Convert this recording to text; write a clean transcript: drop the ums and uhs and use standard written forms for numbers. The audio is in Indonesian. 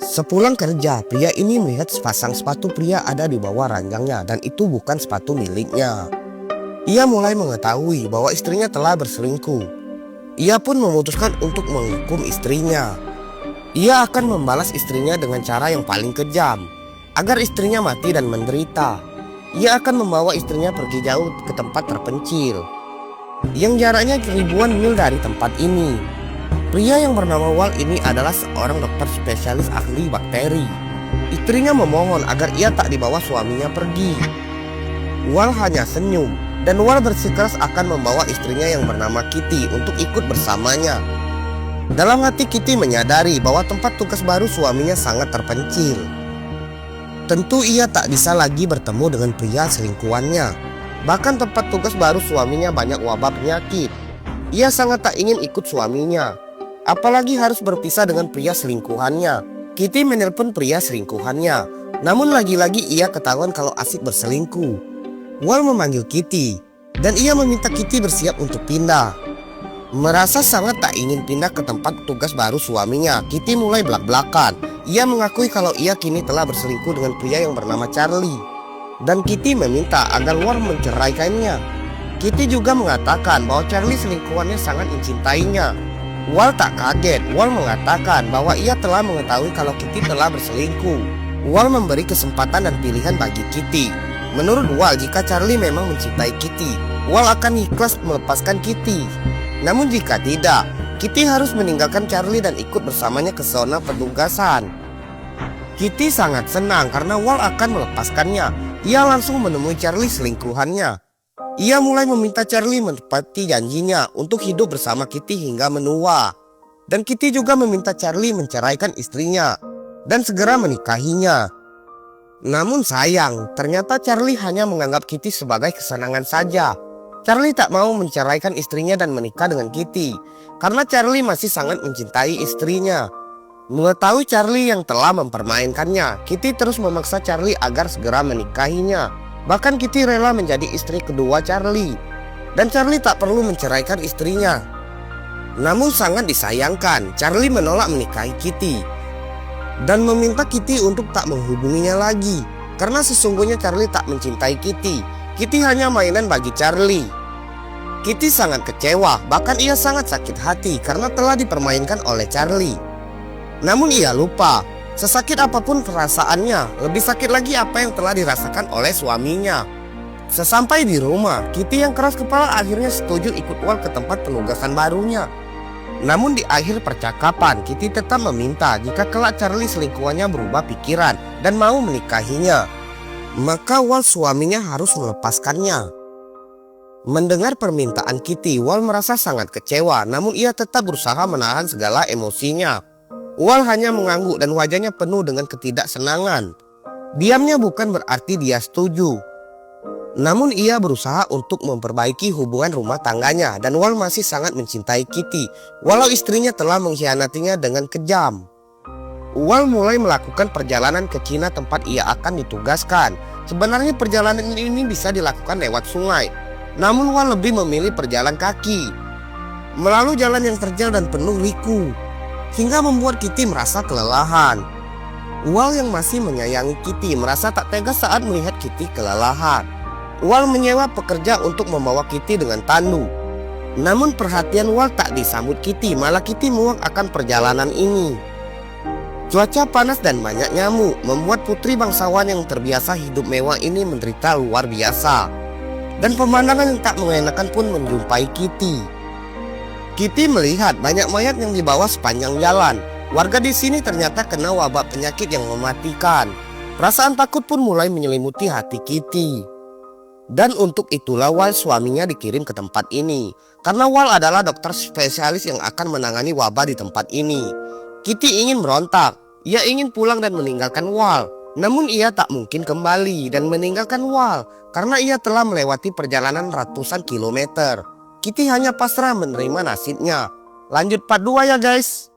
Sepulang kerja, pria ini melihat sepasang sepatu pria ada di bawah ranjangnya dan itu bukan sepatu miliknya. Ia mulai mengetahui bahwa istrinya telah berselingkuh. Ia pun memutuskan untuk menghukum istrinya. Ia akan membalas istrinya dengan cara yang paling kejam, agar istrinya mati dan menderita. Ia akan membawa istrinya pergi jauh ke tempat terpencil, yang jaraknya ribuan mil dari tempat ini. Pria yang bernama Wal ini adalah seorang dokter spesialis ahli bakteri. Istrinya memohon agar ia tak dibawa suaminya pergi. Wal hanya senyum, dan Wal bersikeras akan membawa istrinya yang bernama Kitty untuk ikut bersamanya. Dalam hati Kitty menyadari bahwa tempat tugas baru suaminya sangat terpencil. Tentu ia tak bisa lagi bertemu dengan pria selingkuhannya. Bahkan tempat tugas baru suaminya banyak wabah penyakit. Ia sangat tak ingin ikut suaminya, apalagi harus berpisah dengan pria selingkuhannya. Kitty menelpon pria selingkuhannya, namun lagi-lagi ia ketahuan kalau asik berselingkuh. Wal memanggil Kitty, dan ia meminta Kitty bersiap untuk pindah. Merasa sangat tak ingin pindah ke tempat tugas baru suaminya, Kitty mulai belak-belakan. Ia mengakui kalau ia kini telah berselingkuh dengan pria yang bernama Charlie, dan Kitty meminta agar Wal menceraikannya. Kitty juga mengatakan bahwa Charlie selingkuhannya sangat mencintainya. Wal tak kaget. Wal mengatakan bahwa ia telah mengetahui kalau Kitty telah berselingkuh. Wal memberi kesempatan dan pilihan bagi Kitty. Menurut Wal, jika Charlie memang mencintai Kitty, Wal akan ikhlas melepaskan Kitty. Namun jika tidak, Kitty harus meninggalkan Charlie dan ikut bersamanya ke zona penugasan. Kitty sangat senang karena Wal akan melepaskannya. Ia langsung menemui Charlie selingkuhannya. Ia mulai meminta Charlie menepati janjinya untuk hidup bersama Kitty hingga menua. Dan Kitty juga meminta Charlie menceraikan istrinya dan segera menikahinya. Namun sayang, ternyata Charlie hanya menganggap Kitty sebagai kesenangan saja. Charlie tak mau menceraikan istrinya dan menikah dengan Kitty, karena Charlie masih sangat mencintai istrinya. Mengetahui Charlie yang telah mempermainkannya, Kitty terus memaksa Charlie agar segera menikahinya. Bahkan Kitty rela menjadi istri kedua Charlie, dan Charlie tak perlu menceraikan istrinya. Namun sangat disayangkan, Charlie menolak menikahi Kitty dan meminta Kitty untuk tak menghubunginya lagi, karena sesungguhnya Charlie tak mencintai Kitty. Kitty hanya mainan bagi Charlie. Kitty sangat kecewa, bahkan ia sangat sakit hati karena telah dipermainkan oleh Charlie. Namun ia lupa, sesakit apapun perasaannya, lebih sakit lagi apa yang telah dirasakan oleh suaminya. Sesampai di rumah, Kitty yang keras kepala akhirnya setuju ikut Wal ke tempat penugasan barunya. Namun di akhir percakapan, Kitty tetap meminta jika kelak Charlie selingkuhannya berubah pikiran dan mau menikahinya, maka Wal suaminya harus melepaskannya. Mendengar permintaan Kitty, Wal merasa sangat kecewa, namun ia tetap berusaha menahan segala emosinya. Wal hanya mengangguk dan wajahnya penuh dengan ketidaksenangan. Diamnya bukan berarti dia setuju, namun ia berusaha untuk memperbaiki hubungan rumah tangganya, dan Wal masih sangat mencintai Kitty walau istrinya telah mengkhianatinya dengan kejam. Wal mulai melakukan perjalanan ke Cina tempat ia akan ditugaskan. Sebenarnya perjalanan ini bisa dilakukan lewat sungai, namun Wal lebih memilih berjalan kaki melalui jalan yang terjal dan penuh liku, hingga membuat Kitty merasa kelelahan. Wal yang masih menyayangi Kitty merasa tak tega saat melihat Kitty kelelahan. Wal menyewa pekerja untuk membawa Kitty dengan tandu. Namun perhatian Wal tak disambut Kitty, malah Kitty muak akan perjalanan ini. Cuaca panas dan banyak nyamuk membuat putri bangsawan yang terbiasa hidup mewah ini menderita luar biasa. Dan pemandangan yang tak mengenakan pun menjumpai Kitty. Kitty melihat banyak mayat yang dibawa sepanjang jalan. Warga di sini ternyata kena wabah penyakit yang mematikan. Perasaan takut pun mulai menyelimuti hati Kitty. Dan untuk itulah Wal suaminya dikirim ke tempat ini, karena Wal adalah dokter spesialis yang akan menangani wabah di tempat ini. Kitty ingin berontak. Ia ingin pulang dan meninggalkan Wal. Namun ia tak mungkin kembali dan meninggalkan Wal karena ia telah melewati perjalanan ratusan kilometer. Kitty hanya pasrah menerima nasibnya. Lanjut part 2 ya guys.